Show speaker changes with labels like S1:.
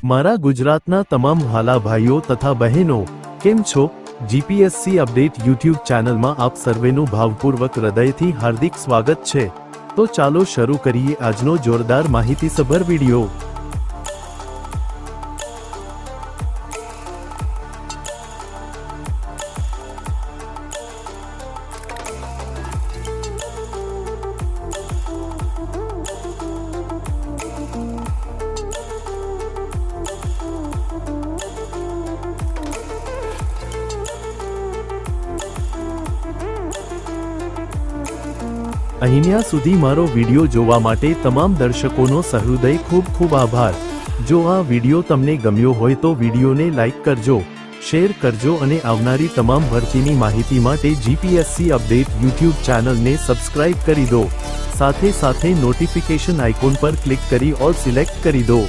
S1: મારા ગુજરાતના તમામ વહાલા ભાઈઓ તથા બહેનો કેમ છો? જીપીએસસી અપડેટ યુટ્યુબ ચેનલમાં આપ સર્વેનું ભાવપૂર્વક હૃદયથી હાર્દિક સ્વાગત છે। તો ચાલો શરૂ કરીએ આજનો જોરદાર માહિતીસભર વિડિયો। અહીંયા સુધી મારો વિડિયો જોવા માટે તમામ દર્શકોનો સહૃદય ખૂબ ખૂબ આભાર। જો આ વિડિયો તમને ગમ્યો હોય તો વિડિયોને લાઈક કરજો, શેર કરજો અને આવનારી તમામ ભરતીની માહિતી માટે જીપીએસસી અપડેટ યુટ્યુબ ચેનલને સબસ્ક્રાઇબ કરી દો। સાથે સાથે નોટિફિકેશન આઇકોન પર ક્લિક કરી ઓલ સિલેક્ટ કરી દો।